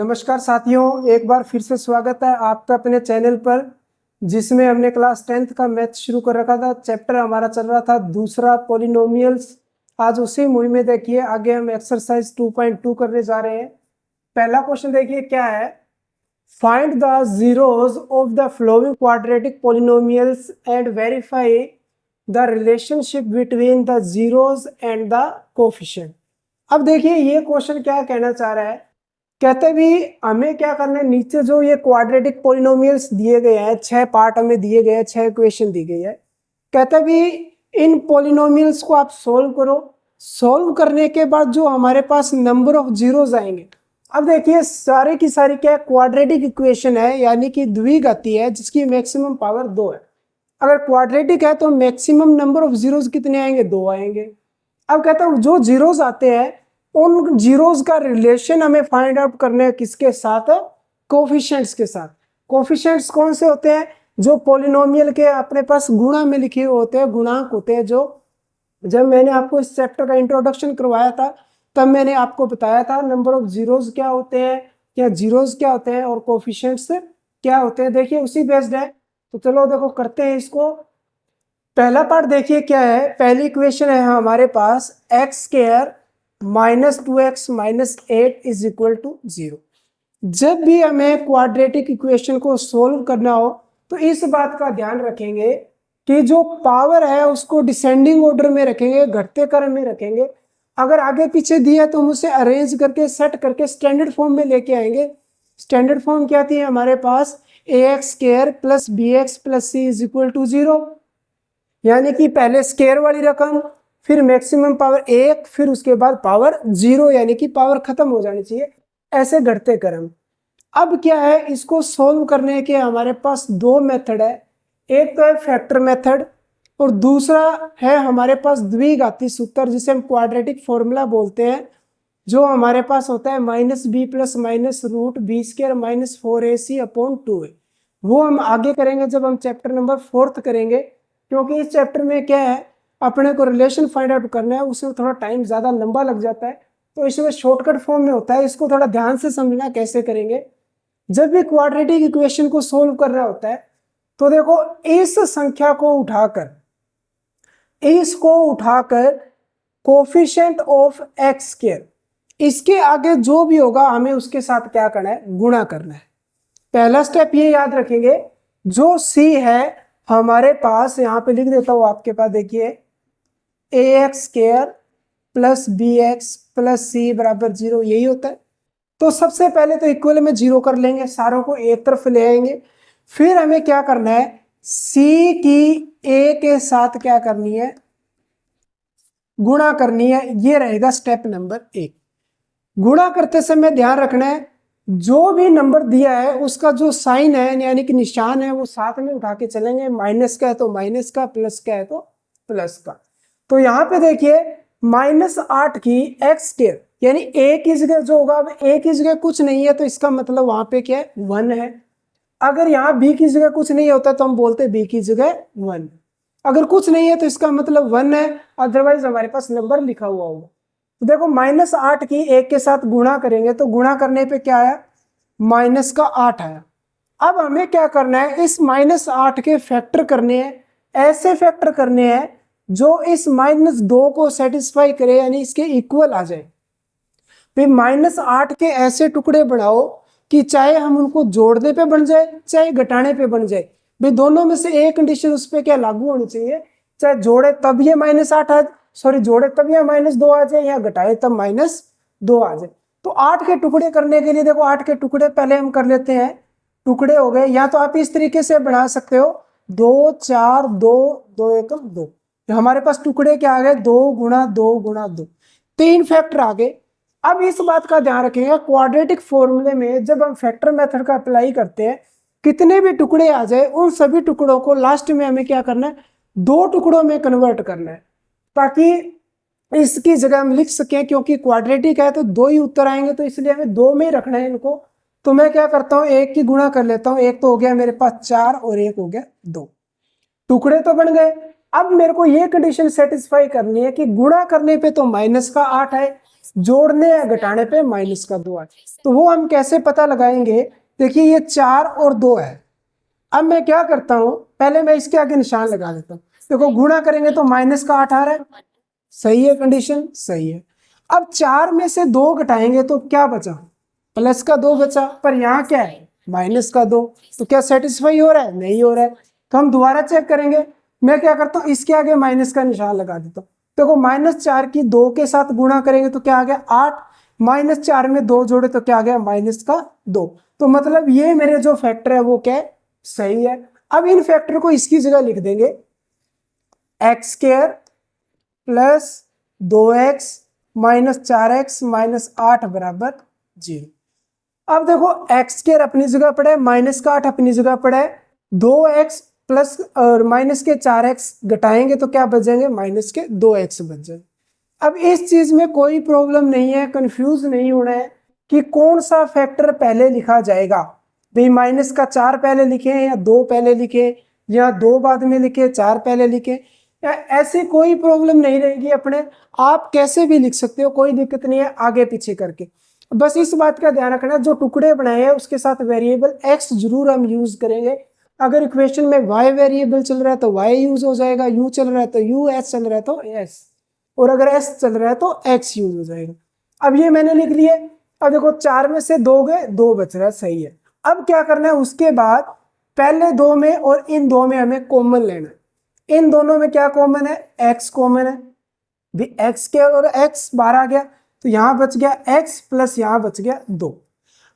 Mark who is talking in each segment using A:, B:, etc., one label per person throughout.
A: नमस्कार साथियों, एक बार फिर से स्वागत है आपका अपने चैनल पर, जिसमें हमने क्लास 10th का मैथ शुरू कर रखा था। चैप्टर हमारा चल रहा था दूसरा, पॉलिनोमियल्स। आज उसी मूवी में देखिए आगे हम एक्सरसाइज 2.2 करने जा रहे हैं। पहला क्वेश्चन देखिए क्या है। Find the zeros of the flowing quadratic polynomials and verify the relationship between the zeros and the coefficient. अब देखिए ये क्वेश्चन क्या कहना चाह रहा है। कहते भी हमें क्या करना है, नीचे जो ये क्वाड्रेटिक पॉलिनोमियल्स दिए गए हैं, 6 पार्ट हमें दिए गए हैं, 6 इक्वेशन दी गई है। कहते भी इन पॉलिनोमियल्स को आप सोल्व करो। सोल्व करने के बाद जो हमारे पास नंबर ऑफ जीरोज आएंगे। अब देखिए सारी की सारी क्या क्वाड्रेटिक इक्वेशन है, यानी कि द्विघाती है जिसकी मैक्सिमम पावर 2 है। अगर क्वाड्रेटिक है तो मैक्सिमम नंबर ऑफ जीरोज कितने आएंगे, 2 आएंगे। अब कहता हूँ जो जीरोज आते हैं उन जीरोज का रिलेशन हमें फाइंड आउट करने हैं, किसके साथ, कोफिशिएंट्स के साथ। कोफिशिएंट्स कौन से होते हैं, जो पॉलिनोमियल के अपने पास गुणा में लिखे हुए होते हैं, गुणांक होते हैं। जो जब मैंने आपको इस चैप्टर का इंट्रोडक्शन करवाया था तब मैंने आपको बताया था नंबर ऑफ जीरोज क्या होते हैं, या जीरोज क्या होते हैं और कोफिशिएंट्स क्या होते हैं। देखिए उसी बेस्ड है, तो चलो देखो करते हैं इसको। पहला पार्ट देखिए क्या है। पहली इक्वेशन है हमारे पास X square minus 2x minus 8 is equal to 0। जब भी हमें क्वाड्रेटिक इक्वेशन को सोल्व करना हो तो इस बात का ध्यान रखेंगे कि जो पावर है उसको डिसेंडिंग ऑर्डर में रखेंगे, घटते क्रम में रखेंगे। अगर आगे पीछे दिया तो हम उसे अरेंज करके सेट करके स्टैंडर्ड फॉर्म में लेके आएंगे। स्टैंडर्ड फॉर्म क्या थी हमारे पास, ax square plus bx plus c is equal to 0। यानी कि पहले स्क्वायर वाली रकम, फिर मैक्सिमम पावर 1, फिर उसके बाद पावर 0, यानी कि पावर खत्म हो जानी चाहिए, ऐसे घटते क्रम। अब क्या है, इसको सोल्व करने के हमारे पास 2 मेथड है। एक तो है फैक्टर मेथड और दूसरा है हमारे पास द्विघाती सूत्र, जिसे हम क्वाड्रेटिक फॉर्मूला बोलते हैं। जो हमारे पास होता है minus B plus minus root B square minus 4ac upon 2a। वो हम आगे करेंगे जब हम चैप्टर नंबर 4th करेंगे, क्योंकि इस चैप्टर में क्या है, अपने को रिलेशन फाइंड आउट करना है, उसमें थोड़ा टाइम ज़्यादा लंबा लग जाता है, तो इसमें शॉर्टकट फॉर्म में होता है। इसको थोड़ा ध्यान से समझना कैसे करेंगे। जब भी क्वाड्रेटिक इक्वेशन को सोल्व करना होता है तो देखो इस संख्या को उठाकर, इसको उठाकर कोफिशिएंट ऑफ एक्स स्क्वायर, इसके आगे जो भी होगा हमें उसके साथ क्या करना है, गुणा करना है। पहला स्टेप ये याद रखेंगे, जो सी है हमारे पास, यहाँ पे लिख देता हूँ आपके पास, देखिए ax square plus bx plus c बराबर 0, यही होता है। तो सबसे पहले तो इक्वल में 0 कर लेंगे, सारों को एक तरफ ले आएंगे। फिर हमें क्या करना है, c की a के साथ क्या करनी है, गुणा करनी है। ये रहेगा स्टेप नंबर 1। गुणा करते समय ध्यान रखना है, जो भी नंबर दिया है उसका जो साइन है यानी कि निशान है वो साथ में उठा के चलेंगे। माइनस का है तो माइनस का, प्लस का है तो प्लस का। तो यहाँ पे देखिए -8 की एक्स स्क्वायर, यानी a की जगह जो होगा, अब a की जगह कुछ नहीं है तो इसका मतलब वहां पे क्या है, 1 है। अगर यहाँ b की जगह कुछ नहीं होता तो हम बोलते b की जगह 1। अगर कुछ नहीं है तो इसका मतलब 1 है, अदरवाइज हमारे पास नंबर लिखा हुआ होगा। तो देखो -8 की 1 के साथ गुणा करेंगे तो गुणा करने पे क्या आया, -8 आया। अब हमें क्या करना है, इस -8 के फैक्टर करने हैं, ऐसे फैक्टर करने हैं जो इस -2 को सेटिस्फाई करे, यानी इसके इक्वल आ जाए। फिर -8 के ऐसे टुकड़े बनाओ कि चाहे हम उनको जोड़ने पे बन जाए चाहे घटाने पे बन जाए। भाई दोनों में से एक कंडीशन उस पर क्या लागू होनी चाहिए, चाहे जोड़े तब ये -8 आ, सॉरी जोड़े तब यह -2 आ जाए, या घटाए तब -2 आ जाए। तो 8 के टुकड़े करने के लिए देखो 8 के टुकड़े पहले हम कर लेते हैं। टुकड़े हो गए, या तो आप इस तरीके से बना सकते हो, 2 4 2 2 1 2। हमारे पास टुकड़े क्या आ गए, 2 गुणा 2 गुणा 2, 3 फैक्टर आ गए। अब इस बात का ध्यान रखिएगा, क्वाड्रेटिक फॉर्मूले में जब हम फैक्टर मेथड का अप्लाई करते हैं, कितने भी टुकड़े आ जाए उन सभी टुकड़ों को लास्ट में हमें क्या करना है, 2 टुकड़ों में कन्वर्ट करना है, ताकि इसकी जगह हम लिख सकें। क्योंकि क्वाड्रेटिक है तो 2 ही उत्तर आएंगे, तो इसलिए हमें 2 में ही रखना है इनको। तो मैं क्या करता हूँ, 1 की गुणा कर लेता हूँ। 1 तो हो गया मेरे पास 4 और 1 हो गया 2, टुकड़े तो बन गए। अब मेरे को ये कंडीशन सेटिस्फाई करनी है कि गुणा करने पे तो -8 है, जोड़ने या घटाने पे माइनस का 2 आए। तो वो हम कैसे पता लगाएंगे? देखिए ये 4 और 2 है। अब मैं क्या करता हूं, पहले मैं इसके आगे निशान लगा देता हूं। देखो गुणा करेंगे तो माइनस का 8 आ रहा है, सही है, कंडीशन सही है। अब 4 में से 2 घटाएंगे तो क्या बचा? प्लस का 2 बचा, पर यहाँ क्या है? माइनस का 2। तो क्या सेटिस्फाई हो रहा है? नहीं हो रहा है। तो हम दोबारा चेक करेंगे। मैं क्या करता हूँ, इसके आगे माइनस का निशान लगा देता हूँ। देखो -4 की 2 के साथ गुणा करेंगे तो क्या आ गया? 8। -4 में 2 जोड़े तो क्या आ गया? माइनस का 2। तो मतलब ये मेरे जो फैक्टर है वो क्या है? सही है। अब इन फैक्टर को इसकी जगह लिख देंगे, x square plus 2x minus 4x minus 8 बराबर 0। अब देखो एक्स स्क्वायर अपनी जगह पड़ा है, माइनस का 8 अपनी जगह पड़ा है, 2x प्लस और माइनस के 4x घटाएंगे तो क्या बच जाएंगे? माइनस के 2x बच जाएंगे। अब इस चीज में कोई प्रॉब्लम नहीं है, कंफ्यूज नहीं होना है कि कौन सा फैक्टर पहले लिखा जाएगा। भाई माइनस का 4 पहले लिखे या 2 पहले लिखे, या 2 बाद में लिखे 4 पहले लिखे, या ऐसी कोई प्रॉब्लम नहीं रहेगी अपने। आप कैसे भी लिख सकते हो, कोई दिक्कत नहीं है आगे पीछे करके। बस इस बात का ध्यान रखना, जो टुकड़े बनाए हैं उसके साथ वेरिएबल x जरूर हम यूज करेंगे। अगर इक्वेशन में y वेरिएबल चल रहा है तो y यूज हो जाएगा, u चल रहा है तो u, s चल रहा है तो s, और अगर s चल रहा है तो x यूज हो जाएगा। अब ये मैंने लिख लिए। अब देखो 4 में से 2 गए, 2 बच रहा है, सही है। अब क्या करना है, उसके बाद पहले 2 में और इन 2 में हमें कॉमन लेना है। इन दोनों में क्या कॉमन है? x कॉमन है। भी x के और x बाहर आ गया तो यहां बच गया x प्लस यहां बच गया 2।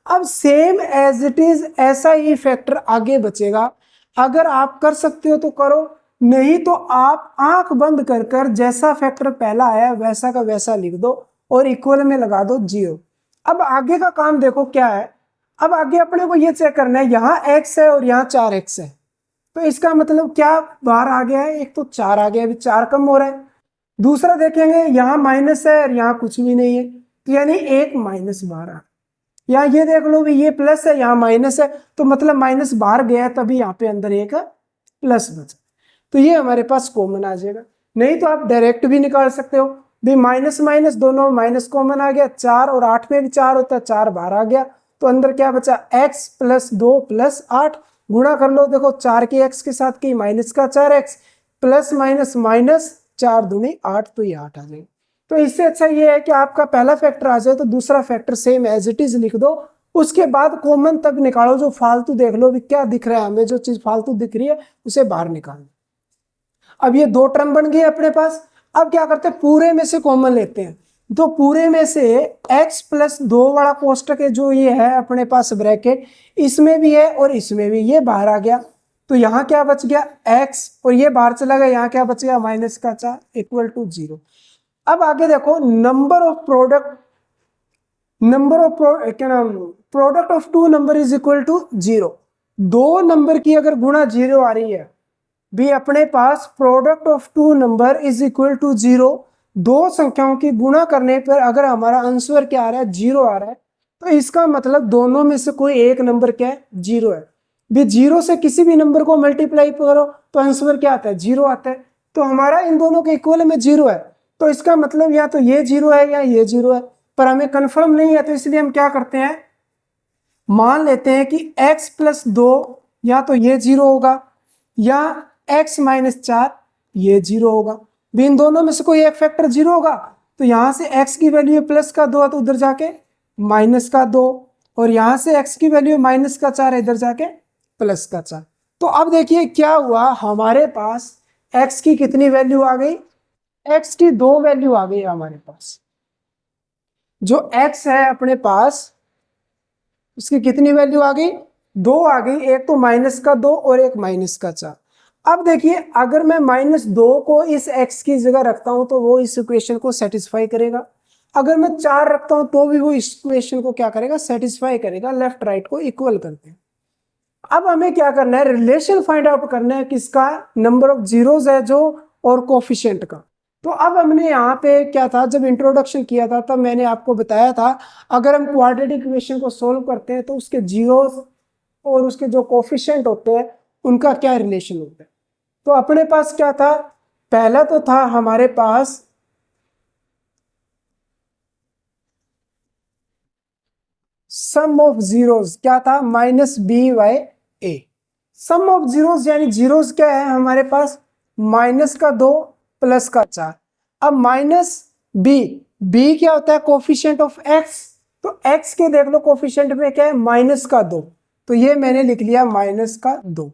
A: अब सेम एज इट इज ऐसा ही फैक्टर आगे बचेगा। अगर आप कर सकते हो तो करो, नहीं तो आप आंख बंद कर कर जैसा फैक्टर पहला आया वैसा का वैसा लिख दो और इक्वल में लगा दो 0। अब आगे का काम देखो क्या है। अब आगे अपने को ये चेक करना है, यहाँ x है और यहाँ 4x है, तो इसका मतलब क्या बाहर आ गया है? एक तो 4 आ गया, अभी 4 कम हो रहा है। दूसरा देखेंगे यहाँ माइनस है और यहाँ कुछ भी नहीं है, तो यानी एक माइनस बाहर आ। या ये देख लो भी ये प्लस है यहाँ माइनस है, तो मतलब माइनस बाहर गया तभी यहाँ पे अंदर एक प्लस बचा, तो ये हमारे पास कॉमन आ जाएगा। नहीं तो आप डायरेक्ट भी निकाल सकते हो, भी माइनस माइनस दोनों माइनस कॉमन आ गया, 4 और 8 में भी 4 होता है, 4 बाहर आ गया, तो अंदर क्या बचा? x plus 2 plus 8। गुणा कर लो, देखो 4 की x के साथ की माइनस का 4x प्लस माइनस माइनस 4 दूनी 8, तो ये 8 आ जाएगा। तो इससे अच्छा ये है कि आपका पहला फैक्टर आ जाए तो दूसरा factor same as it is लिख दो, उसके बाद कॉमन तक निकालो, जो फालतू देख लो भी क्या दिख रहा है हमें, जो चीज फालतू दिख रही है उसे बाहर निकालो। अब ये 2 टर्म बन गई अपने पास। अब क्या करते हैं, पूरे में से कॉमन लेते हैं। तो पूरे में से x प्लस 2 वाला कोष्टक है जो ये है अपने पास ब्रैकेट, इसमें भी है और इसमें भी, ये बाहर आ गया, तो यहाँ क्या बच गया? x, और ये बाहर चला गया, यहाँ क्या बच गया? माइनस का 4 इक्वल टू 0। अब आगे देखो, नंबर ऑफ प्रोडक्ट, क्या नाम, product of 2 number is equal to 0। 2 number की अगर गुणा 0 आ रही है भी अपने पास, product of 2 number is equal to 0। 2 संख्याओं की गुणा करने पर अगर हमारा आंसर क्या आ रहा है? 0 आ रहा है, तो इसका मतलब दोनों में से कोई एक नंबर क्या है? 0 है। भी 0 से किसी भी नंबर को मल्टीप्लाई करो तो आंसर क्या आता है? 0 आता है। तो हमारा इन दोनों के इक्वल में 0 है, तो इसका मतलब या तो ये 0 है या ये 0 है, पर हमें कंफर्म नहीं है, तो इसलिए हम क्या करते हैं, मान लेते हैं कि x प्लस 2 या तो ये 0 होगा या x माइनस 4 ये 0 होगा। भी इन दोनों में से कोई एक फैक्टर 0 होगा, तो यहां से x की वैल्यू प्लस का 2 है तो उधर जाके माइनस का 2, और यहां से x की वैल्यू माइनस का 4 है, इधर जाके प्लस का 4। तो अब देखिए क्या हुआ, हमारे पास x की कितनी वैल्यू आ गई? x की 2 वैल्यू आ गई हमारे पास। जो x है अपने पास उसकी कितनी वैल्यू आ गई? 2 आ गई, एक तो माइनस का 2 और एक माइनस का 4। अब देखिए अगर मैं -2 को इस x की जगह रखता हूं तो वो इस इक्वेशन को सेटिस्फाई करेगा, अगर मैं 4 रखता हूं तो भी वो इस इक्वेशन को क्या करेगा? सेटिस्फाई करेगा। लेफ्ट राइट को इक्वल करते हैं। अब हमें क्या करना है? रिलेशन फाइंड आउट करना है, किसका? नंबर ऑफ जीरोस है जो, और कोफिशिएंट का। तो अब हमने यहाँ पे क्या था, जब इंट्रोडक्शन किया था तब मैंने आपको बताया था, अगर हम क्वाड्रेटिक इक्वेशन को सोल्व करते हैं तो उसके जीरोस और उसके जो कोफिशिएंट होते हैं उनका क्या रिलेशन होता है। तो अपने पास क्या था? पहला तो था हमारे पास सम ऑफ जीरोस क्या था, minus B by A. Sum of zeros यानी जीरोस क्या है हमारे पास, माइनस का 2 प्लस का 4। अब माइनस बी, बी क्या होता है, कोफिशिएंट ऑफ एक्स, तो एक्स के देख लो कोफिशिएंट में क्या है, माइनस का 2, तो ये मैंने लिख लिया माइनस का 2।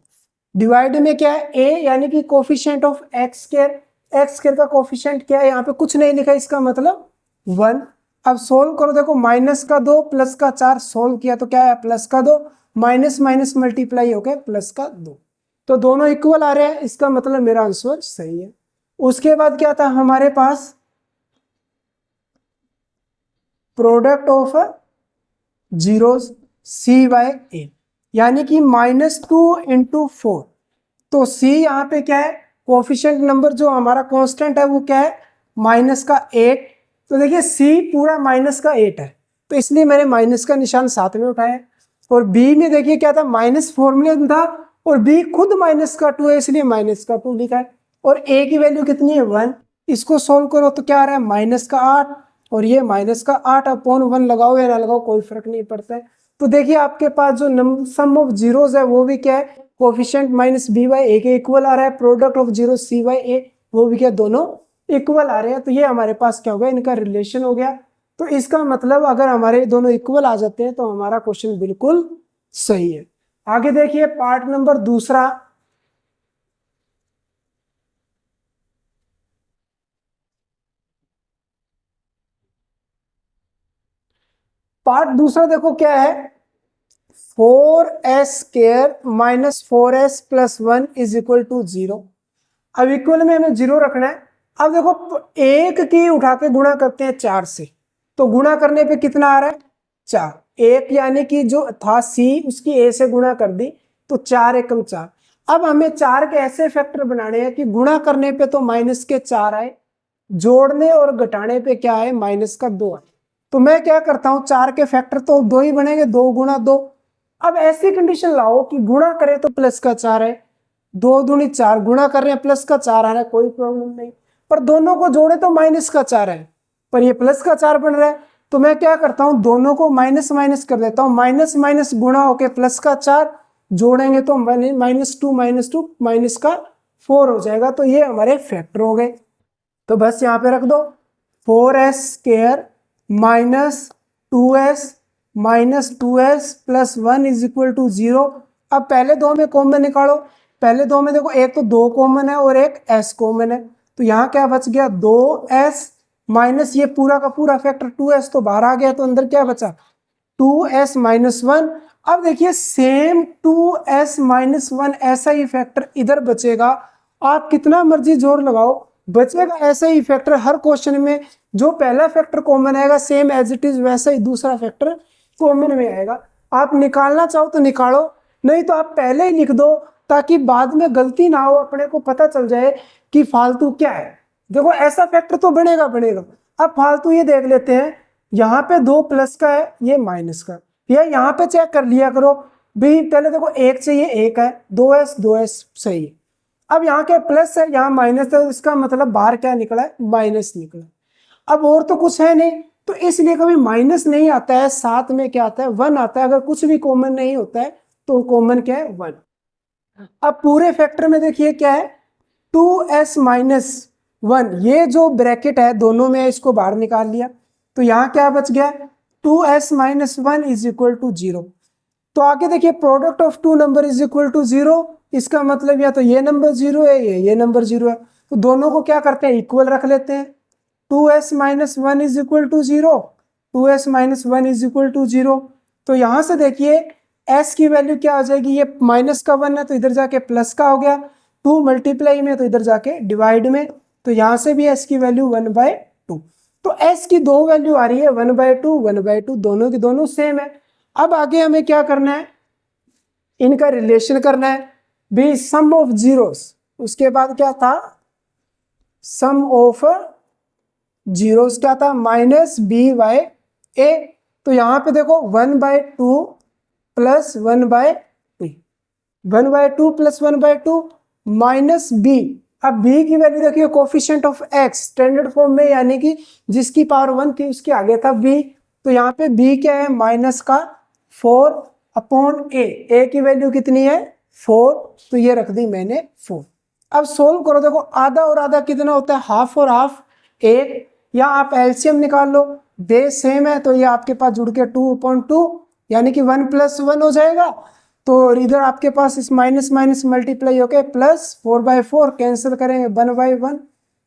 A: डिवाइड में क्या है, ए यानी कि coefficient of x square, x square का कोफिशिएंट क्या है, यहाँ पे कुछ नहीं लिखा, इसका मतलब 1। अब सोल्व करो, देखो माइनस का 2 प्लस का 4 सोल्व किया तो क्या है, प्लस का 2, माइनस माइनस मल्टीप्लाई हो गया प्लस का 2, तो दोनों इक्वल आ रहे हैं, इसका मतलब मेरा आंसर सही है। उसके बाद क्या था हमारे पास, product of zeros C by A, यानी कि -2 इंटू 4, तो सी यहाँ पे क्या है, कोफिशिएंट नंबर जो हमारा कांस्टेंट है वो क्या है, माइनस का 8, तो देखिए सी पूरा माइनस का 8 है, तो इसलिए मैंने माइनस का निशान साथ में उठाया। और बी में देखिए क्या था, माइनस फॉर्मूले में था, और बी खुद माइनस का 2 है, इसलिए माइनस का 2 लिखा है। और ए की वैल्यू कितनी है, 1, इसको सोल्व करो तो क्या आ रहा है, माइनस का 8, और ये माइनस का 8 अपॉन 1 लगाओ या ना लगाओ कोई फर्क नहीं पड़ता है। तो देखिए आपके पास जो सम ऑफ जीरोस है वो भी क्या है, coefficient minus B by A के इक्वल आ रहा है, product of zero C by A वो भी क्या, दोनों इक्वल आ रहे हैं, तो ये हमारे पास क्या हो गया, इनका रिलेशन हो गया। तो इसका मतलब अगर हमारे दोनों इक्वल आ जाते हैं तो हमारा क्वेश्चन बिल्कुल सही है। आगे देखिए पार्ट नंबर दूसरा, पार्ट दूसरा देखो क्या है, 4s square minus 4s plus 1 is equal to 0। अब इक्वल में हमें 0 रखना है। अब देखो एक की उठा के गुणा करते हैं 4 से, तो गुणा करने पे कितना आ रहा है, 4, एक यानी कि जो था सी उसकी ए से गुणा कर दी, तो 4 एकम 4। अब हमें 4 के ऐसे फैक्टर बनाने हैं कि गुणा करने पे तो माइनस के 4 आए, जोड़ने और घटाने पे क्या है, माइनस का 2 आए। तो मैं क्या करता हूं, 4 के फैक्टर तो 2 ही बनेंगे, 2 गुणा 2। अब ऐसी कंडीशन लाओ कि गुणा करें तो प्लस का 4 है, 2 दूनी 4, गुणा कर रहे हैं प्लस का 4 आ रहा है, कोई प्रॉब्लम नहीं। पर दोनों को जोड़े तो माइनस का 4 है, पर ये प्लस का 4 बन रहा है, तो मैं क्या करता हूं, दोनों को माइनस माइनस कर देता हूं, माइनस माइनस गुणा होके प्लस का 4, जोड़ेंगे तो -2 माइनस का 4 हो जाएगा। तो ये हमारे फैक्टर हो गए, तो बस यहाँ पे रख दो, 4s square -2s plus 1 is equal to 0। अब पहले दो में कॉमन निकालो, पहले दो में देखो एक तो 2 कॉमन है और एक s कॉमन है, तो यहाँ क्या बच गया, 2s माइनस ये पूरा का पूरा फैक्टर 2s तो बाहर आ गया, तो अंदर क्या बचा, 2s माइनस 1। अब देखिए सेम 2s माइनस 1 ऐसा ही फैक्टर इधर बचेगा, आप कितना मर्जी जोर लगाओ बचेगा ऐसा ही फैक्टर हर क्वेश्चन में। जो पहला फैक्टर कॉमन आएगा सेम एज इट इज वैसा ही दूसरा फैक्टर कॉमन में आएगा। आप निकालना चाहो तो निकालो, नहीं तो आप पहले ही लिख दो, ताकि बाद में गलती ना हो, अपने को पता चल जाए कि फालतू क्या है। देखो ऐसा फैक्टर तो बनेगा बनेगा। अब फालतू ये देख लेते हैं, यहाँ पे 2 प्लस का है, ये माइनस का, या यहाँ पे चेक कर लिया करो भाई, पहले देखो 1 चाहिए 1 है, 2s सही है। अब यहाँ क्या प्लस है, यहाँ माइनस है, इसका मतलब बाहर क्या निकला है, माइनस निकला। अब और तो कुछ है नहीं, तो इसलिए कभी माइनस नहीं आता है, साथ में क्या आता है, 1 आता है। अगर कुछ भी कॉमन नहीं होता है तो कॉमन क्या है, 1। अब पूरे फैक्टर में देखिए क्या है, 2s माइनस 1, ये जो ब्रैकेट है दोनों में इसको बाहर निकाल लिया, तो यहाँ क्या बच गया, 2s minus 1 is equal to 0। तो आगे देखिए product of 2 number is equal to 0, इसका मतलब या तो ये नंबर 0 है ये नंबर 0 है, तो दोनों को क्या करते हैं, इक्वल रख लेते हैं। 2s minus 1 is equal to 0, 2s minus 1 is equal to 0। तो यहाँ से देखिए s की वैल्यू क्या आ जाएगी, ये माइनस का 1 है तो इधर जाके प्लस का हो गया, 2 मल्टीप्लाई में तो इधर जाके डिवाइड में, तो यहाँ से भी s की वैल्यू 1/2। तो s की दो वैल्यू आ रही है 1/2 1/2, दोनों की दोनों सेम है। अब आगे हमें क्या करना है, इनका रिलेशन करना है भी, सम ऑफ जीरोस, उसके बाद क्या था, सम ऑफ जीरोस क्या था, -b/a। तो यहां पे देखो 1/2 प्लस 1/2, 1/2 प्लस 1/2 माइनस b। अब b की वैल्यू देखिए coefficient of x standard form में, यानी कि जिसकी पावर 1 थी उसके आगे था b, तो यहाँ पे b क्या है, माइनस का 4/a, a की वैल्यू कितनी है 4, तो ये रख दी मैंने 4। अब सोल्व करो, देखो आधा और आधा कितना होता है, हाफ और हाफ 1, या आप एलसीएम निकाल लो, बेस सेम है तो ये आपके पास जुड़ के 2/2 यानी कि 1 + 1 हो जाएगा। तो इधर आपके पास इस माइनस माइनस मल्टीप्लाई होके प्लस 4/4 कैंसिल करेंगे 1/1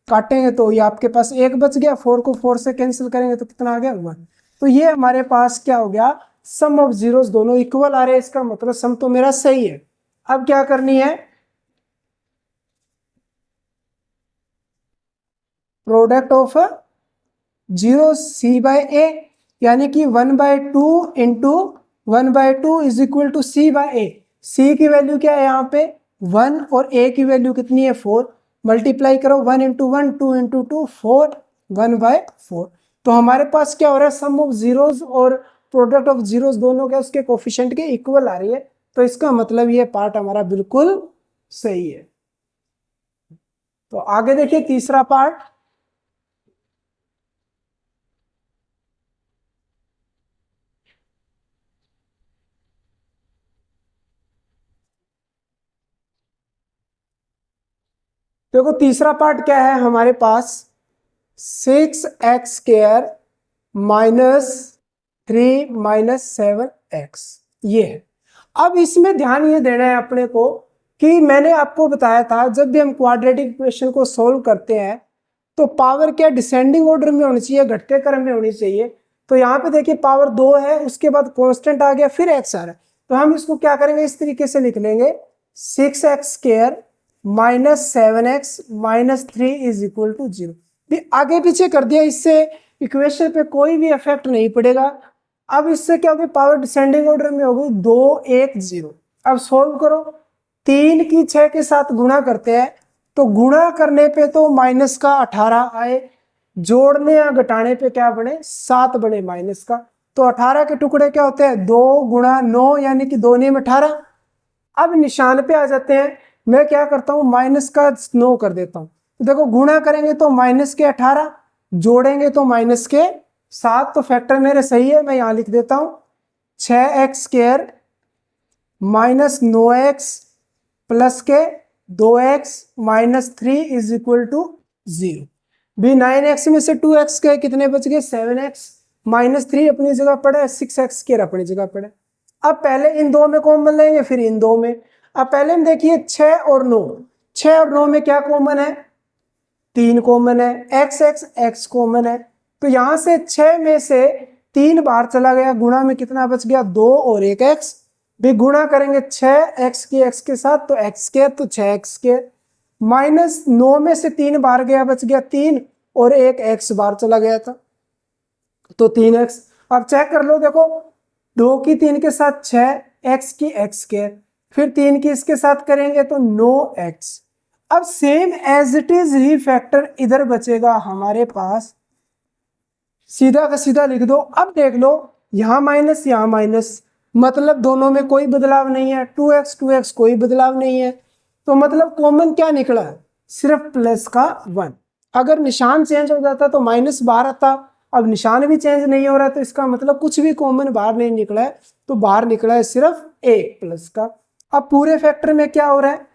A: काटेंगे तो ये आपके पास 1 बच गया, 4 को 4 से कैंसिल करेंगे तो कितना आ गया 1। तो ये हमारे पास क्या हो गया, सम ऑफ जीरोस दोनों इक्वल आ रहे हैं, इसका मतलब सम तो मेरा सही है। अब क्या करनी है, प्रोडक्ट ऑफ जीरो c/a यानी कि 1/2 into 1/2 is equal to c/a। c की वैल्यू क्या है यहाँ पे 1 और a की वैल्यू कितनी है 4, मल्टीप्लाई करो 1 इंटू 1 2 इंटू 2 4 1/4। तो हमारे पास क्या हो रहा है, सम ऑफ जीरोस और प्रोडक्ट ऑफ जीरोस दोनों के उसके कोफिशिएंट के इक्वल आ रही है, तो इसका मतलब ये पार्ट हमारा बिल्कुल सही है। तो आगे देखिए तीसरा पार्ट, देखो तीसरा पार्ट क्या है हमारे पास 6x² माइनस 3 माइनस 7x, ये है। अब इसमें ध्यान ये देना है अपने को कि मैंने आपको बताया था जब भी हम क्वाड्रेटिक इक्वेशन को सोल्व करते हैं तो पावर क्या डिसेंडिंग ऑर्डर में होनी चाहिए, घटते क्रम में होनी चाहिए। तो यहाँ पे देखिए पावर 2 है, उसके बाद कांस्टेंट आ गया, फिर x आ रहा है, तो हम इसको क्या करेंगे इस तरीके से लिख लेंगे 6x² minus 7x minus 3 is equal to 0। भी आगे पीछे कर दिया, इससे इक्वेशन पे कोई भी इफेक्ट नहीं पड़ेगा। अब इससे क्या होगी, पावर डिसेंडिंग ऑर्डर में होगी 2 1 0। अब सोल्व करो, 3 की 6 के साथ गुणा करते हैं तो गुणा करने पे तो माइनस का 18 आए, जोड़ने या घटाने पे क्या बने 7 बने माइनस का। तो 18 के टुकड़े क्या होते हैं 2 × 9 यानी कि 2 9 18। अब निशान पे आ जाते हैं, मैं क्या करता हूं माइनस का 9 कर देता हूं। तो देखो गुणा करेंगे तो माइनस के 18, जोड़ेंगे तो माइनस के 7, तो फैक्टर मेरे सही है, मैं यहां लिख देता हूं 6x² माइनस 9x प्लस के 2x minus 3 is equal to 0। भी 9x में से 2x के कितने बच गए 7x माइनस 3 अपनी जगह पड़े, 6x² अपनी जगह पड़े। अब पहले इन दो में कॉमन लेंगे फिर इन दो में। अब पहले हम देखिए 6 और 9, 6 और 9 में क्या कॉमन है 3 कॉमन है, x कॉमन है। तो यहां से 6 में से 3 बाहर चला गया, गुणा में कितना बच गया 2 और 1 x। भी गुणा करेंगे 6x की x के साथ तो x² तो 6x², माइनस 9 में से 3 बाहर गया बच गया 3 और 1 x बाहर चला गया था तो 3x। अब चेक कर लो, देखो 2 की 3 के साथ 6, x की x², फिर 3 की इसके साथ करेंगे तो 9x। अब सेम एज इट इज ही फैक्टर इधर बचेगा हमारे पास, सीधा का सीधा लिख दो। अब देख लो यहां माइनस यहां माइनस, मतलब दोनों में कोई बदलाव नहीं है, 2x कोई बदलाव नहीं है, तो मतलब कॉमन क्या निकला सिर्फ प्लस का 1। अगर निशान चेंज हो जाता तो माइनस बाहर आता, अब निशान भी चेंज नहीं हो रहा तो इसका मतलब कुछ भी कॉमन बाहर नहीं निकला है, तो बाहर निकला है सिर्फ 1 प्लस का। अब पूरे फैक्टर में क्या हो रहा है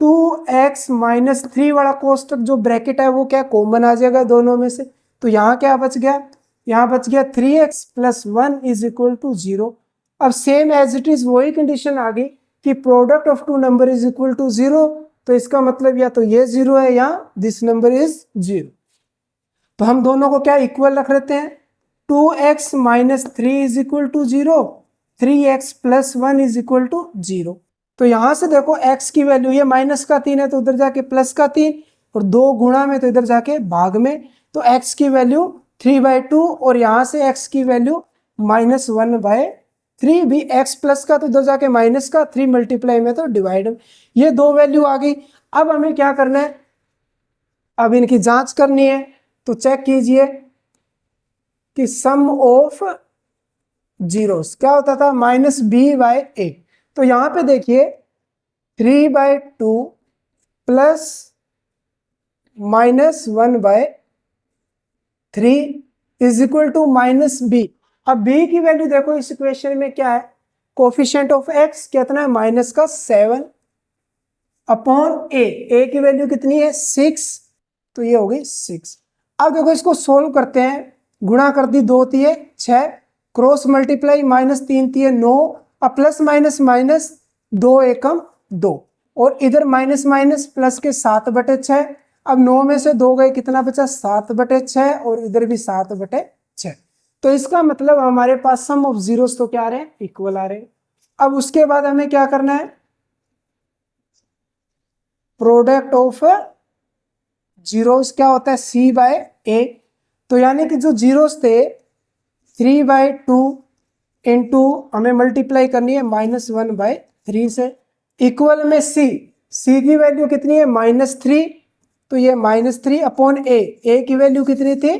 A: 2x माइनस 3 वाला कोष्टक जो ब्रैकेट है वो क्या कॉमन आ जाएगा दोनों में से, तो यहाँ क्या बच गया, यहाँ बच गया 3x plus 1 is equal to 0। अब सेम एज इट इज वही कंडीशन आ गई कि product of two number is equal to 0, तो इसका मतलब या तो ये 0 है या दिस नंबर इज 0। तो हम दोनों को क्या इक्वल रख लेते हैं, 2x minus 3 is equal to 0, 3x plus 1 is equal to 0। तो यहां से देखो x की वैल्यू ये माइनस का 3 है तो उधर जाके प्लस का 3, और 2 गुणा में तो इधर जाके भाग में, तो x की वैल्यू 3/2 और यहां से x की वैल्यू -1/3, भी x प्लस का तो इधर जाके माइनस का 3 मल्टीप्लाई में तो डिवाइड, ये दो वैल्यू आ गई। अब हमें क्या करना है, अब इनकी जांच करनी है, तो चेक कीजिए कि सम ऑफ जीरोस क्या होता था -b/8। तो यहां पे देखिए 3/2 plus -1/3 is equal to -b। अब बी की वैल्यू देखो इस इक्वेशन में क्या है, कोफिशिएंट ऑफ एक्स कितना है -7 अपॉन ए की वैल्यू कितनी है 6, तो ये हो गई 6। अब देखो इसको सोल्व करते हैं, गुणा कर दी 2 तिये 6, क्रॉस मल्टीप्लाई -3 तिये 9, अब प्लस माइनस माइनस 2 एकम 2, और इधर माइनस माइनस प्लस के 7/6। अब 9 में से 2 गए, कितना बचा 7/6, और इधर भी 7/6। तो इसका मतलब हमारे पास सम ऑफ जीरोस तो क्या आ रहे हैं, इक्वल आ रहे हैं। अब उसके बाद हमें क्या करना है, प्रोडक्ट ऑफ जीरोस क्या होता है C/A। तो यानी कि जो जीरोस थे 3/2 इंटू हमें मल्टीप्लाई करनी है -1/3 से, इक्वल में C की वैल्यू कितनी है -3, तो ये -3 अपॉन A की वैल्यू कितनी थी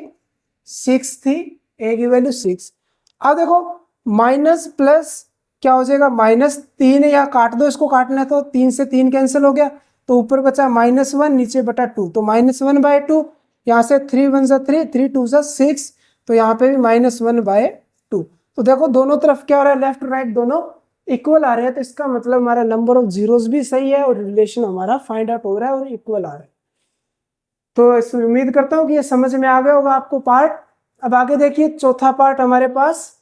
A: 6 थी, A की वैल्यू 6। अब देखो माइनस प्लस क्या हो जाएगा -3, या काट दो, इसको काटना है तो 3 से 3 कैंसिल हो गया, तो ऊपर बचा -1 नीचे बटा 2, तो -1/2, यहाँ से 3 1 जा 3, 3 2 जा 6, तो यहाँ पे भी -1/2। तो देखो दोनों तरफ क्या हो रहा है, लेफ्ट राइट दोनों इक्वल आ रहे हैं, तो इसका मतलब हमारा नंबर ऑफ जीरोस भी सही है और रिलेशन हमारा फाइंड आउट हो रहा है और इक्वल आ रहा है। तो इसमें उम्मीद करता हूँ कि ये समझ में आ गया होगा आपको पार्ट। अब आगे देखिए चौथा पार्ट हमारे पास,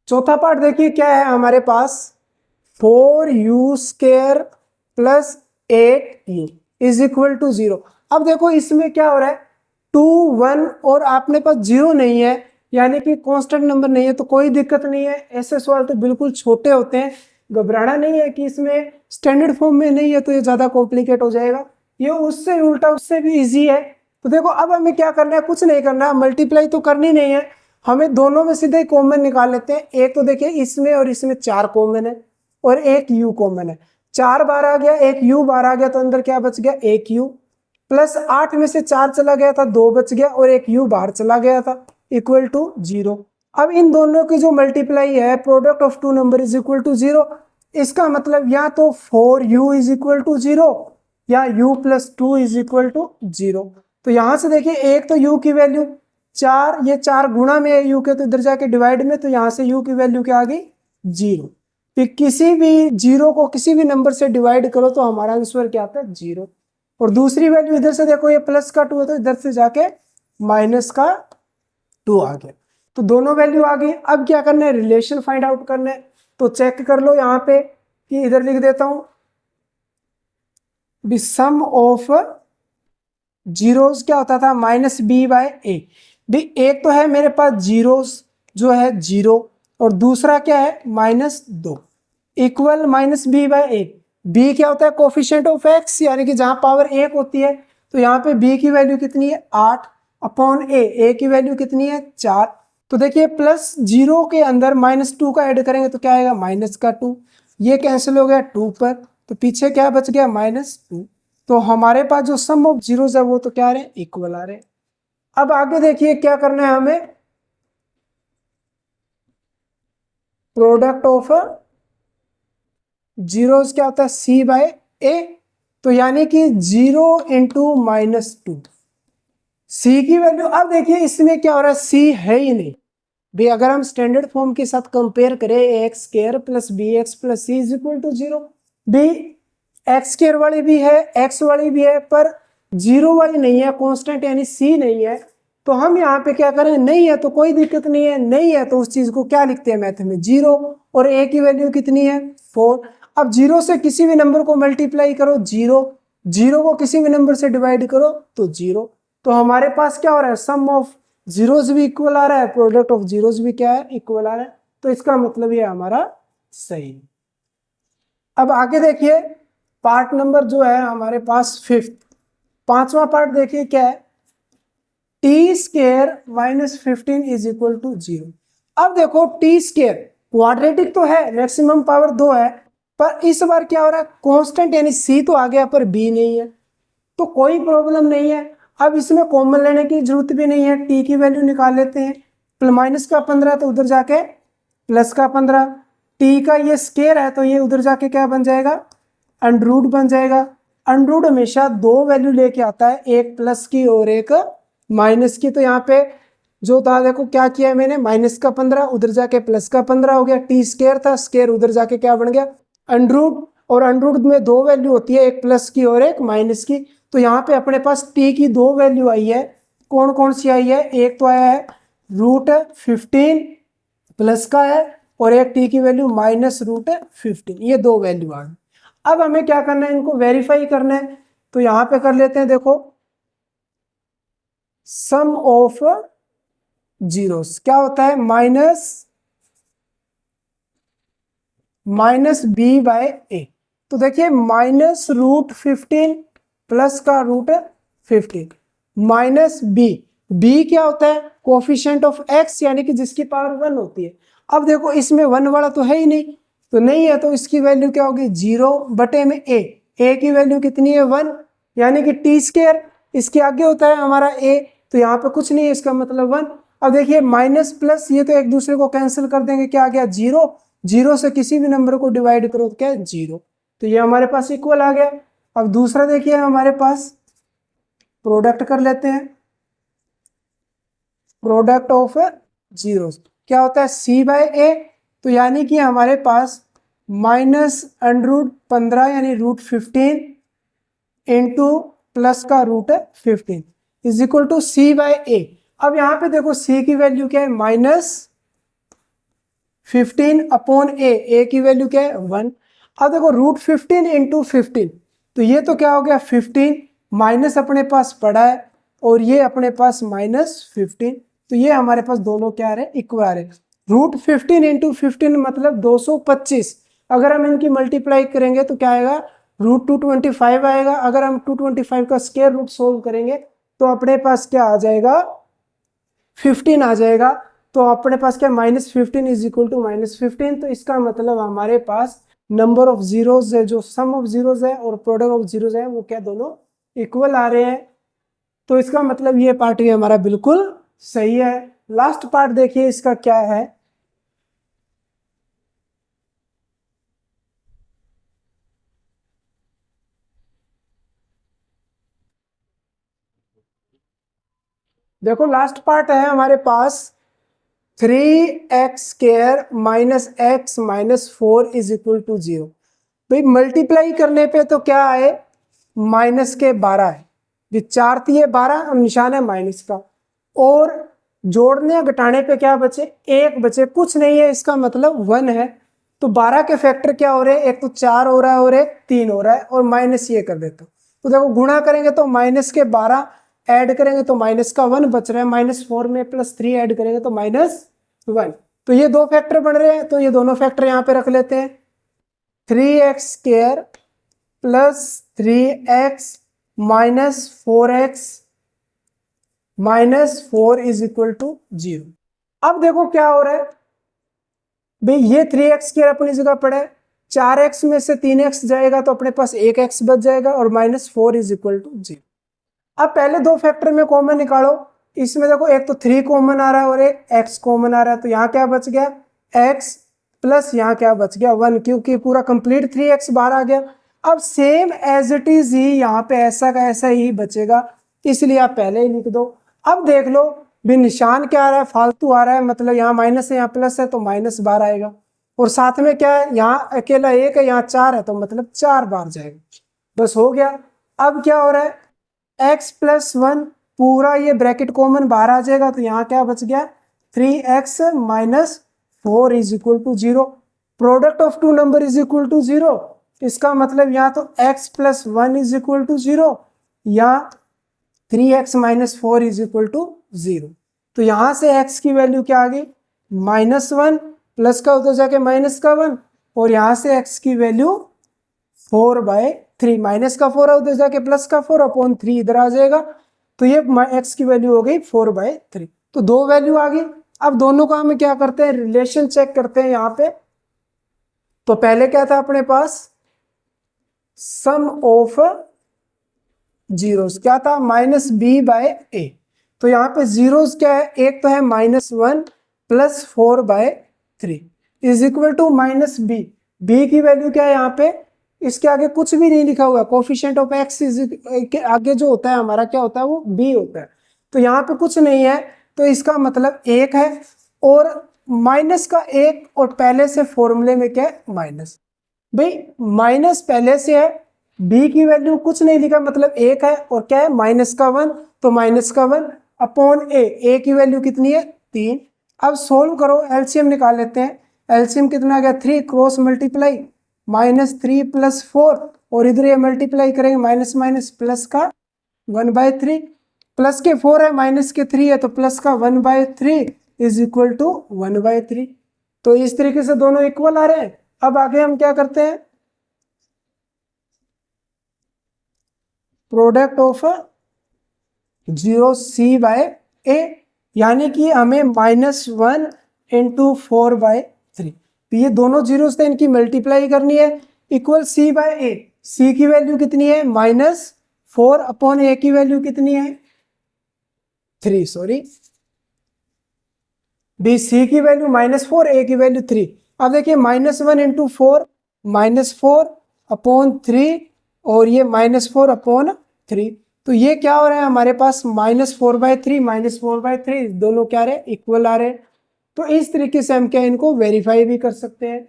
A: चौथा पार्ट देखिए क्या है हमारे पास, 4u² plus 8u is equal to 0। अब देखो इसमें क्या हो रहा है 2 1 और आपने पास 0 नहीं है, यानी कि कांस्टेंट नंबर नहीं है, तो कोई दिक्कत नहीं है, ऐसे सवाल तो बिल्कुल छोटे होते हैं, घबराना नहीं है कि इसमें स्टैंडर्ड फॉर्म में नहीं है तो ये ज़्यादा कॉम्प्लिकेट हो जाएगा, ये उससे उल्टा उससे भी ईजी है। तो देखो अब हमें क्या करना है, कुछ नहीं करना है, मल्टीप्लाई तो करनी नहीं है, हमें दोनों में सीधे कॉमन निकाल लेते हैं। एक तो देखिए इसमें और इसमें 4 कॉमन है और एक u कॉमन है, 4 बार आ गया, एक u बार आ गया, तो अंदर क्या बच गया एक u, प्लस 8 में से 4 चला गया था 2 बच गया, और एक u बाहर चला गया था, इक्वल टू 0। अब इन दोनों की जो मल्टीप्लाई है, product of two number is equal to 0, इसका मतलब या तो 4u इज इक्वल टू 0 या u plus 2 is equal to 0। तो यहां से देखिए एक तो u की वैल्यू 4, ये 4 गुणा में है u के, तो इधर जाके डिवाइड में, तो यहां से u की वैल्यू क्या आ गई 0। फिर किसी भी 0 को किसी भी नंबर से डिवाइड करो तो हमारा आंसर क्या आता है 0। और दूसरी वैल्यू इधर से देखो ये प्लस का 2 है, तो इधर से जाके माइनस का 2 आ गया, तो दोनों वैल्यू आ गई। अब क्या करना है, रिलेशन फाइंड आउट करना है, तो चेक कर लो यहाँ पे कि इधर लिख देता हूं द सम ऑफ जीरोस क्या होता था -b/a। भी एक तो है मेरे पास जीरोस जो है 0, और दूसरा क्या है -2 इक्वल -b/a। b क्या होता है कोफिशिएंट ऑफ x, यानी कि जहां पावर 1 होती है, तो यहाँ पे b की वैल्यू कितनी है 8 अपॉन a की वैल्यू कितनी है 4। तो देखिए प्लस 0 के अंदर -2 का ऐड करेंगे तो क्या आएगा -2, ये कैंसिल हो गया 2 पर, तो पीछे क्या बच गया -2। तो हमारे पास जो सम ऑफ जीरोस है वो तो क्या आ रहे हैं इक्वल आ रहे हैं। अब आगे देखिए क्या करना है हमें, प्रोडक्ट ऑफ जीरोस क्या होता है C/A, तो यानी कि 0 इंटू -2, C की वैल्यू। अब देखिए इसमें क्या हो रहा है, C है ही नहीं भी, अगर हम स्टैंडर्ड फॉर्म के साथ कंपेयर करें ax² plus bx plus c is equal to 0, भी x² वाली भी है x वाली भी है, पर 0 वाली नहीं है, कांस्टेंट यानी c नहीं है, तो हम यहाँ पे क्या करें, नहीं है तो कोई दिक्कत नहीं है, नहीं है तो उस चीज को क्या लिखते हैं मैथ में 0, और a की वैल्यू कितनी है 4। अब 0 से किसी भी नंबर को मल्टीप्लाई करो 0, 0 को किसी भी नंबर से डिवाइड करो तो 0। तो हमारे पास क्या हो रहा है, सम ऑफ जीरोस भी इक्वल आ रहा है, प्रोडक्ट ऑफ जीरोस भी क्या है इक्वल आ रहा है, तो इसका मतलब ये हमारा सही। अब आगे देखिए पार्ट नंबर जो है हमारे पास 5th, पांचवा पार्ट देखिए क्या है, t² - 15 इज इक्वल टू 0। अब देखो t² क्वाड्रेटिक तो है, मैक्सिमम पावर 2 है, पर इस बार क्या हो रहा है कांस्टेंट यानी c तो आ गया पर b नहीं है, तो कोई प्रॉब्लम नहीं है। अब इसमें कॉमन लेने की जरूरत भी नहीं है, t की वैल्यू निकाल लेते हैं, माइनस का 15 तो उधर जाके प्लस का 15, टी का ये स्केयर है तो ये उधर जाके क्या बन जाएगा, अंडर रूट बन जाएगा। अंडर रूट हमेशा दो वैल्यू लेके आता है, एक प्लस की और एक माइनस की। तो यहाँ पे जो था देखो क्या किया है मैंने, माइनस का 15 उधर जाके प्लस का 15 हो गया, टी स्केयर था, स्केयर उधर जाके क्या बन गया, अंडर रूट। और अंडर रूट में दो वैल्यू होती है, एक प्लस की और एक माइनस की। तो यहाँ पे अपने पास टी की दो वैल्यू आई है, कौन कौन सी आई है, एक तो आया है √15 प्लस का है और एक टी की वैल्यू -√15, ये दो वैल्यू आ गई। अब हमें क्या करना है, इनको वेरीफाई करना है। तो यहां पे कर लेते हैं, देखो सम ऑफ जीरोस क्या होता है, माइनस बी बाय ए। तो देखिए -√15 प्लस का √15 माइनस बी, बी क्या होता है, कोफिशिएंट ऑफ एक्स यानी कि जिसकी पावर 1 होती है। अब देखो इसमें 1 वाला तो है ही नहीं, तो नहीं है तो इसकी वैल्यू क्या होगी, 0/में ए की वैल्यू कितनी है 1, यानी कि टी स्केयर, इसके आगे होता है हमारा ए, तो यहाँ पे कुछ नहीं है, इसका मतलब 1। अब देखिए माइनस प्लस ये तो एक दूसरे को कैंसिल कर देंगे, क्या आ गया 0, 0 से किसी भी नंबर को डिवाइड करो तो क्या है 0, तो ये हमारे पास इक्वल आ गया। अब दूसरा देखिए हमारे पास प्रोडक्ट कर लेते हैं, प्रोडक्ट ऑफ जीरोस क्या होता है c/a, तो यानी कि हमारे पास -√15 यानी √15 इंटू प्लस का √15 इज इक्वल टू c/a। अब यहाँ पे देखो c की वैल्यू क्या है, -15/a, a की वैल्यू क्या है 1। अब देखो √15 इंटू 15, तो ये तो क्या हो गया 15, माइनस अपने पास पड़ा है और ये अपने पास -15, तो ये हमारे पास दोनों क्या आ रहे, इक्वल आ रहे। √15 इंटू 15 मतलब 225, अगर हम इनकी मल्टीप्लाई करेंगे तो क्या आएगा, √225 आएगा। अगर हम 225 का स्क्वायर रूट सोल्व करेंगे तो अपने पास क्या आ जाएगा, 15 आ जाएगा। तो अपने पास क्या -15 इज इक्वल टू -15, तो इसका मतलब हमारे पास नंबर ऑफ जीरोस है, जो सम ऑफ जीरोस है और प्रोडक्ट ऑफ जीरोस है, वो क्या दोनों इक्वल आ रहे हैं। तो इसका मतलब ये पार्ट भी हमारा बिल्कुल सही है। लास्ट पार्ट देखिए इसका क्या है, देखो लास्ट पार्ट है हमारे पास 3x² minus x minus 4 is equal to 0। भाई मल्टीप्लाई करने पे तो क्या है, -12 है, ये 4 थी 12, अब निशान है माइनस का, और जोड़ने या घटाने पे क्या बचे, 1 बचे, कुछ नहीं है, इसका मतलब 1 है। तो 12 के फैक्टर क्या हो रहे हैं, एक तो 4 हो रहा है और एक 3 हो रहा है, और माइनस ये कर देता हूँ। तो देखो गुणा करेंगे तो -12 ऐड करेंगे तो -1 बच रहा है, -4 में +3 ऐड करेंगे तो -1। तो ये दो फैक्टर बन रहे हैं, तो ये दोनों फैक्टर यहाँ पे रख लेते हैं, 3x² plus 3x minus 4x -4 is equal to 0। अब देखो क्या हो रहा है, भाई ये 3x² अपनी जगह पड़ा है, 4x में से 3x जाएगा तो अपने पास 1x बच जाएगा, और -4 इज इक्वल टू 0। अब पहले दो फैक्टर में कॉमन निकालो, इसमें देखो एक तो 3 कॉमन आ रहा है और एक x कॉमन आ रहा है, तो यहाँ क्या बच गया x, प्लस यहाँ क्या बच गया 1, क्योंकि पूरा कंप्लीट 3x बाहर आ गया। अब सेम एज इट इज ही यहाँ पे ऐसा का ऐसा ही बचेगा, इसलिए आप पहले ही लिख दो। अब देख लो भी निशान क्या आ रहा है, फालतू आ रहा है, मतलब यहाँ माइनस है यहाँ प्लस है तो -12 आएगा, और साथ में क्या है, यहाँ अकेला 1 है यहाँ 4 है, तो मतलब 4 बार जाएगा, बस हो गया। अब क्या हो रहा है, x + 1 पूरा ये ब्रैकेट कॉमन बाहर आ जाएगा, तो यहाँ क्या बच गया 3x minus 4 is equal to 0। Product of two number is equal to 0, इसका मतलब यहाँ तो x + 1 इज इक्वल टू 0 या 3x minus 4 is equal to 0। तो यहाँ से x की वैल्यू क्या आ गई -1, प्लस का उधर जाके माइनस का 1, और यहाँ से x की वैल्यू 4/3, माइनस का 4 है उधर जाके प्लस का 4 अपॉन 3 इधर आ जाएगा, तो ये x की वैल्यू हो गई 4/3। तो दो वैल्यू आ गई। अब दोनों का हम क्या करते हैं, रिलेशन चेक करते हैं यहाँ पे। तो पहले क्या था अपने पास, सम ऑफ जीरोस क्या था, -b/a, तो यहाँ पे जीरोस क्या है, एक तो है -1 + 4/3 is equal to minus B. B की वैल्यू क्या है यहाँ पे, इसके आगे कुछ भी नहीं लिखा हुआ, कोफिशिएंट ऑफ एक्स के आगे जो होता है हमारा क्या होता है, वो बी होता है। तो यहाँ पे कुछ नहीं है, तो इसका मतलब 1 है, और माइनस का 1 और पहले से फॉर्मूले में क्या है, माइनस। भाई माइनस पहले से है, बी की वैल्यू कुछ नहीं लिखा मतलब 1 है, और क्या है माइनस का 1, तो माइनस का 1 अपॉन ए की वैल्यू कितनी है, 3। अब सोल्व करो, एलसीएम निकाल लेते हैं। एलसीएम कितना आ गया, 3 क्रॉस मल्टीप्लाई -3 + 4, और इधर ये मल्टीप्लाई करेंगे माइनस माइनस प्लस का 1/3, प्लस के 4 है माइनस के 3 है, तो प्लस का 1/3 इज इक्वल टू 1/3। तो इस तरीके से दोनों इक्वल आ रहे हैं। अब आगे हम क्या करते हैं, प्रोडक्ट ऑफ 0c/a, यानी कि हमें -1 × 4/3, तो ये दोनों जीरोस थे, इनकी मल्टीप्लाई करनी है, इक्वल c/a। c की वैल्यू कितनी है, -4 अपॉन a की वैल्यू कितनी है, 3, सॉरी बी, सी की वैल्यू -4, a की वैल्यू 3। अब देखिए -1 × 4 -4 अपॉन 3, और ये -4 अपॉन 3, तो ये क्या हो रहा है हमारे पास, -4/3 -4/3 दोनों क्या रहे, इक्वल आ रहे। तो इस तरीके से हम क्या इनको वेरीफाई भी कर सकते हैं।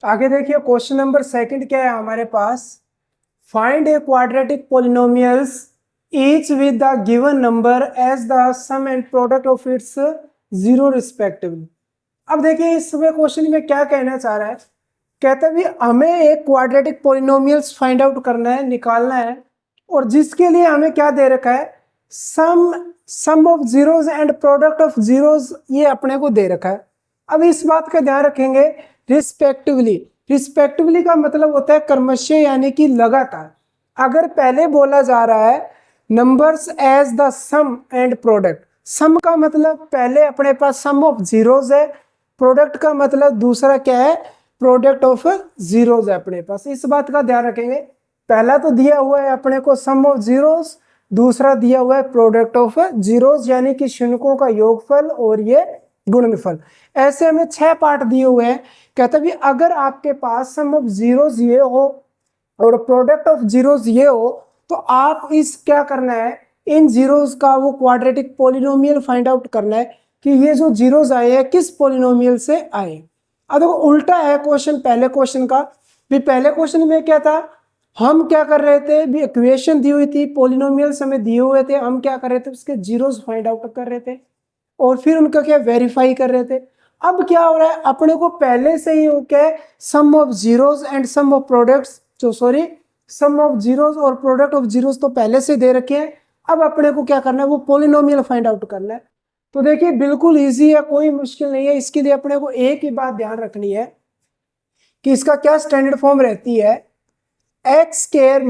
A: आगे देखिए क्वेश्चन नंबर 2 क्या है हमारे पास, find a quadratic polynomials each with the given number as the sum and product of its 0 respectively. अब देखिए इसमें क्वेश्चन में क्या कहना चाह रहा है, कहता है भी हमें एक क्वाड्रेटिक पोलिनोमियल्स फाइंड आउट करना है, निकालना है, और जिसके लिए हमें क्या दे रखा है, sum of zeros and product of zeros, ये अपने को दे रखा है। अब इस बात का ध्यान रखेंगे, रिस्पेक्टिवली, रिस्पेक्टिवली का मतलब होता है क्रमशः, यानी कि लगातार। अगर पहले बोला जा रहा है numbers as the sum and product, sum का मतलब पहले अपने पास सम ऑफ जीरोस है, प्रोडक्ट का मतलब दूसरा क्या है, प्रोडक्ट ऑफ जीरोस है अपने पास। इस बात का ध्यान रखेंगे, पहला तो दिया हुआ है अपने को सम ऑफ जीरोस, दूसरा दिया हुआ है प्रोडक्ट ऑफ जीरोस, यानी कि शून्यकों का योगफल और ये गुणनफल। ऐसे हमें 6 पार्ट दिए हुए हैं। कहते भी अगर आपके पास सम ऑफ जीरोस ये हो और प्रोडक्ट ऑफ जीरोस ये हो, तो आप इस क्या करना है, इन जीरोस का वो क्वाड्रेटिक पोलिनोमियल फाइंड आउट करना है कि ये जो जीरोस आए हैं किस पोलिनोमियल से आए। अब देखो उल्टा है क्वेश्चन पहले क्वेश्चन का। भी पहले क्वेश्चन में क्या था, हम क्या कर रहे थे, भी इक्वेशन दी हुई थी, पोलिनोमियल्स हमें दिए हुए थे, हम क्या कर रहे थे, उसके जीरोस फाइंड आउट कर रहे थे और फिर उनका क्या वेरीफाई कर रहे थे। अब क्या हो रहा है, अपने को पहले से ही क्या है, sum of zeros and sum of products, जो सॉरी सम ऑफ जीरोस और प्रोडक्ट ऑफ जीरोस तो पहले से दे रखे हैं। अब अपने को क्या करना है, वो पोलिनोमियल फाइंड आउट करना है। तो देखिए बिल्कुल इजी है, कोई मुश्किल नहीं है। इसके लिए अपने को एक ही बात ध्यान रखनी है कि इसका क्या स्टैंडर्ड फॉर्म रहती है, एक्स स्क्वायर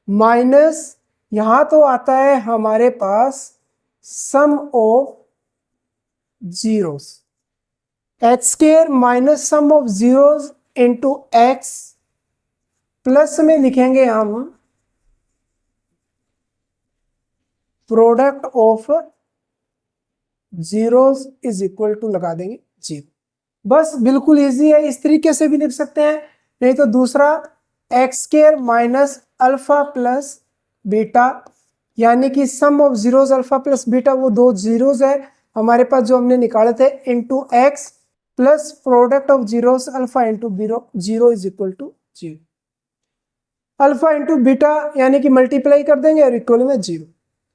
A: माइनस यहां तो आता है हमारे पास sum of zeros, x square minus sum of zeros into x, plus में लिखेंगे हम product of zeros is equal to लगा देंगे 0। बस बिल्कुल इजी है, इस तरीके से भी लिख सकते हैं। नहीं तो दूसरा x square minus alpha plus beta, यानी कि sum of zeros alpha plus beta, वो दो जीरोस है हमारे पास जो हमने निकाले थे, into x plus product of zeros alpha into zero is equal to 0। Alpha into beta यानी कि मल्टीप्लाई कर देंगे और इक्वल में 0।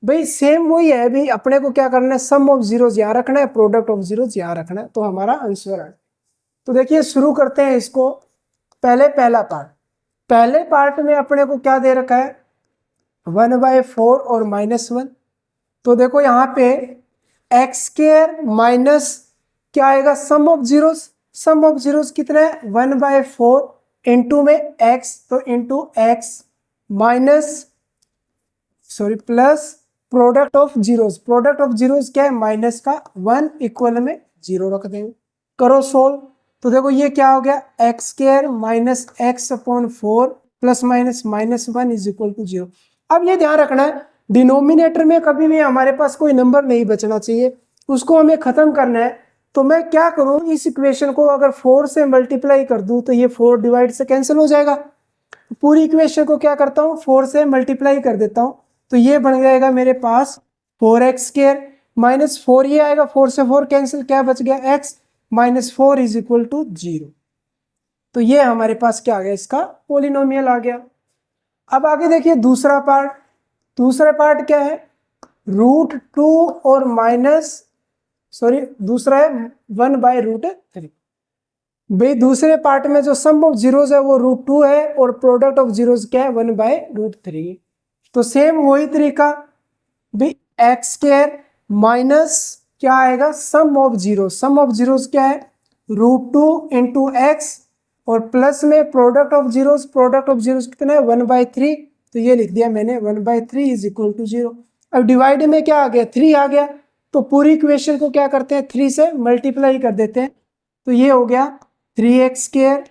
A: भाई सेम वही है, भाई अपने को क्या करना है, सम ऑफ जीरोस यहाँ रखना है, प्रोडक्ट ऑफ जीरोस यहाँ रखना है, तो हमारा आंसर है। तो देखिए शुरू करते हैं इसको। पहला पार्ट में अपने को क्या दे रखा है, 1/4 और -1। तो देखो यहाँ पे एक्स स्क्वायर माइनस क्या आएगा, sum of zeros, sum of zeros कितना है 1/4 इंटू में एक्स, तो into x minus sorry plus product of zeros, product of zeros क्या है माइनस का 1 इक्वल में 0 रख देंगे। करो सोल्व। तो देखो ये क्या हो गया, X square minus X upon 4 plus minus -1 is equal to 0। अब ये ध्यान रखना है डिनोमिनेटर में कभी भी हमारे पास कोई नंबर नहीं बचना चाहिए, उसको हमें खत्म करना है। तो मैं क्या करूं, इस इक्वेशन को अगर 4 से मल्टीप्लाई कर दूं तो ये 4 डिवाइड से कैंसिल हो जाएगा। पूरी इक्वेशन को क्या करता हूं, 4 से मल्टीप्लाई कर देता हूं, तो ये बन जाएगा मेरे पास 4x² माइनस 4 ये आएगा, 4 से 4 कैंसिल, क्या बच गया x minus 4 is equal to 0। तो ये हमारे पास क्या आ गया, इसका पोलिनोमियल आ गया। अब आगे देखिए दूसरा पार्ट। दूसरा पार्ट क्या है, √2 और दूसरा है 1/√3। भाई दूसरे पार्ट में जो सम ऑफ जीरोज है वो √2 है और प्रोडक्ट ऑफ जीरोज क्या है 1/√3। तो सेम वही तरीका, भाई x² माइनस क्या आएगा, सम ऑफ जीरोज क्या है √2 इंटू एक्स और प्लस में प्रोडक्ट ऑफ जीरोज कितना है 1/3। तो ये लिख दिया मैंने 1/3 इज इक्वल टू 0। अब डिवाइड में क्या आ गया, 3 आ गया, तो पूरी इक्वेशन को क्या करते हैं 3 से मल्टीप्लाई कर देते हैं। तो ये हो गया 3x²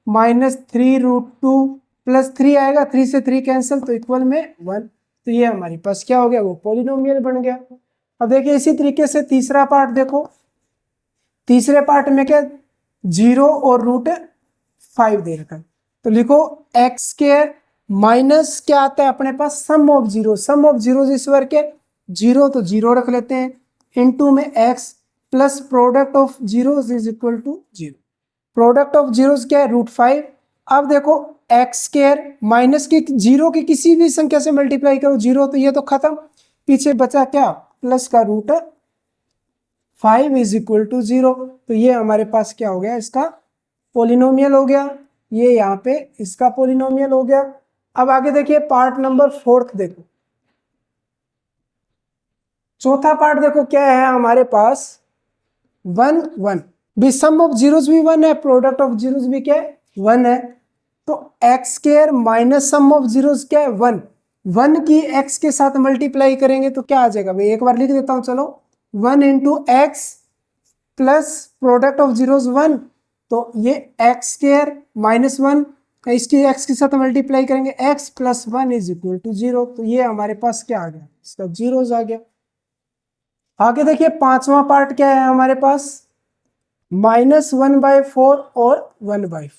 A: माइनस 3√2 प्लस 3 आएगा, 3 से 3 कैंसिल तो इक्वल में 1। तो ये हमारे पास क्या हो गया, वो पॉलिनोमियल बन गया। अब देखिए इसी तरीके से तीसरा पार्ट देखो। तीसरे पार्ट में क्या 0 और √5 दे रखा है, तो लिखो x² माइनस क्या आता है अपने पास सम ऑफ जीरोज इस वर्ग के 0 तो 0 रख लेते हैं, इनटू में x plus product of zeros is equal to 0। Product of zeros क्या है √5। अब देखो x² माइनस की 0 की किसी भी संख्या से मल्टीप्लाई करो 0, तो ये तो खत्म, पीछे बचा क्या प्लस का √5 इज इक्वल टू 0। तो ये हमारे पास क्या हो गया, इसका पोलिनोमियल हो गया, ये यहाँ पे इसका पोलिनोमियल हो गया। अब आगे देखिए पार्ट नंबर 4 देखो। चौथा पार्ट देखो क्या है हमारे पास 1 1, भी सम ऑफ जीरोज भी 1 है, प्रोडक्ट ऑफ जीरोज भी क्या है 1 है। तो x² minus sum of zeros क्या है 1 की x के साथ मल्टीप्लाई करेंगे तो क्या आ जाएगा, भाई एक बार लिख देता हूं चलो, 1 into x plus product of zeros 1, तो ये x² माइनस 1 इसकी x के साथ मल्टीप्लाई करेंगे x plus 1 is equal to 0। तो ये हमारे पास क्या आ गया, इसका जीरोज आ गया। आगे देखिए पांचवा पार्ट क्या है हमारे पास, -1/4 और 1/4।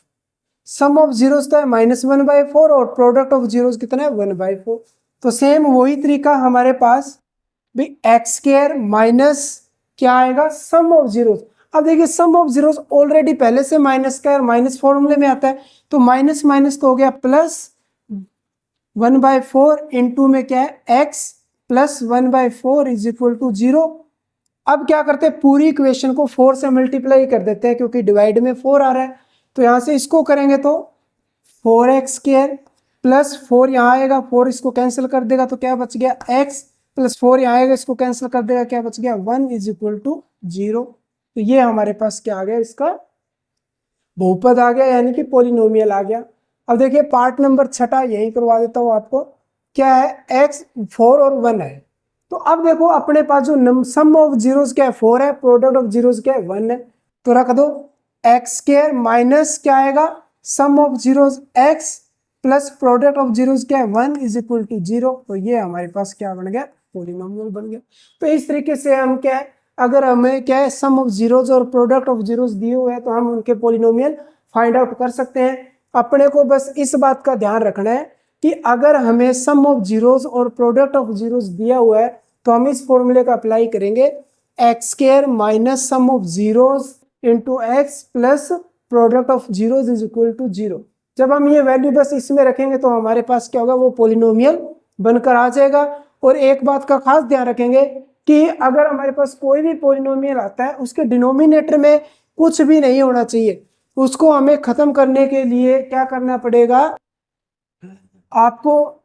A: सम ऑफ जीरोज तो है -1/4 और प्रोडक्ट ऑफ जीरोज कितना है 1/4। तो सेम वही तरीका हमारे पास भी x² माइनस क्या आएगा सम ऑफ जीरोज। अब देखिए सम ऑफ जीरोज ऑलरेडी पहले से माइनस का माइनस फॉर्मूले में आता है, तो माइनस माइनस तो हो गया प्लस 1/4 इंटू में क्या है x plus 1/4 is equal to 0। अब क्या करते हैं पूरी इक्वेशन को 4 से मल्टीप्लाई कर देते हैं, क्योंकि डिवाइड में 4 आ रहा है, तो यहां से इसको करेंगे तो 4x² प्लस 4 यहाँ आएगा, 4 इसको कैंसिल कर देगा तो क्या बच गया x प्लस 4 यहाँ आएगा, इसको कैंसिल कर देगा क्या बच गया 1 इज इक्वल टू 0। तो ये हमारे पास क्या आ गया, इसका बहुपद आ गया, यानी कि पॉलिनोमियल आ गया। अब देखिए पार्ट नंबर 6 यही करवा देता हूँ आपको। क्या है x 4 और 1 है, तो अब देखो अपने पास जो सम ऑफ जीरोज क्या है 4 है, प्रोडक्ट ऑफ जीरोज क्या है 1 है, तो रख दो x² माइनस क्या आएगा sum of zeros x plus product of zeros क्या है 1 इज इक्वल टू 0। तो ये हमारे पास क्या बन गया, पॉलिनोमियल बन गया। तो इस तरीके से हम क्या है, अगर हमें क्या है सम ऑफ जीरोज और प्रोडक्ट ऑफ जीरोज दिए हुए हैं तो हम उनके पॉलिनोमियल फाइंड आउट कर सकते हैं। अपने को बस इस बात का ध्यान रखना है कि अगर हमें सम ऑफ जीरोज और प्रोडक्ट ऑफ जीरोज दिया हुआ है तो हम इस फॉर्मूले का अप्लाई करेंगे x² minus sum of zeros into x plus product of zeros is equal to 0। जब हम ये वैल्यू बस इसमें रखेंगे तो हमारे पास क्या होगा, वो पॉलिनोमियल बनकर आ जाएगा। और एक बात का खास ध्यान रखेंगे कि अगर हमारे पास कोई भी पॉलिनोमियल आता है उसके डिनोमिनेटर में कुछ भी नहीं होना चाहिए, उसको हमें खत्म करने के लिए क्या करना पड़ेगा, आपको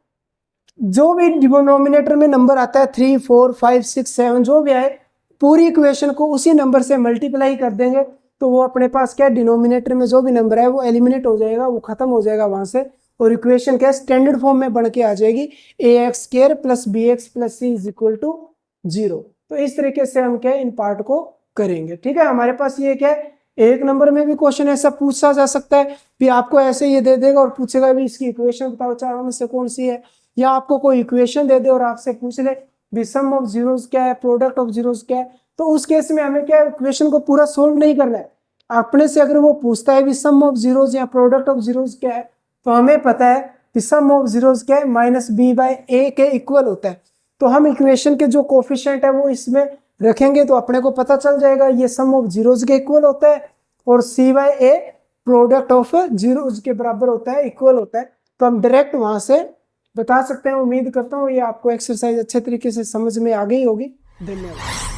A: जो भी डिनोमिनेटर में नंबर आता है 3 4 5 6 7 जो भी आए, पूरी इक्वेशन को उसी नंबर से मल्टीप्लाई कर देंगे तो वो अपने पास क्या डिनोमिनेटर में जो भी नंबर है वो एलिमिनेट हो जाएगा, वो खत्म हो जाएगा वहां से, और इक्वेशन क्या स्टैंडर्ड फॉर्म में बन के आ जाएगी ax² plus bx plus c is equal to 0। तो इस तरीके से हम क्या इन पार्ट को करेंगे। ठीक है, हमारे पास ये क्या है एक नंबर में भी क्वेश्चन ऐसा पूछा जा सकता है कि आपको ऐसे ये दे देगा और पूछेगा भी इसकी इक्वेशन बताओ चारों में से कौन सी है, या आपको कोई इक्वेशन दे दे और आपसे पूछ ले भी सम ऑफ जीरोस क्या है, प्रोडक्ट ऑफ जीरोस क्या है, तो उस केस में हमें क्या इक्वेशन को पूरा सोल्व नहीं करना है। अपने से अगर वो पूछता है भी सम ऑफ जीरोस या प्रोडक्ट ऑफ जीरोस क्या है, तो हमें पता है कि सम ऑफ जीरोस क्या है माइनस बी बाई ए के इक्वल होता है। तो हम इक्वेशन के जो कोफिशिएंट है वो इसमें रखेंगे तो अपने को पता चल जाएगा ये सम ऑफ जीरोस के इक्वल होता है और c by a product of zeros के बराबर होता है, इक्वल होता है। तो हम डायरेक्ट वहां से बता सकते हैं। उम्मीद करता हूँ ये आपको एक्सरसाइज अच्छे तरीके से समझ में आ गई होगी। धन्यवाद।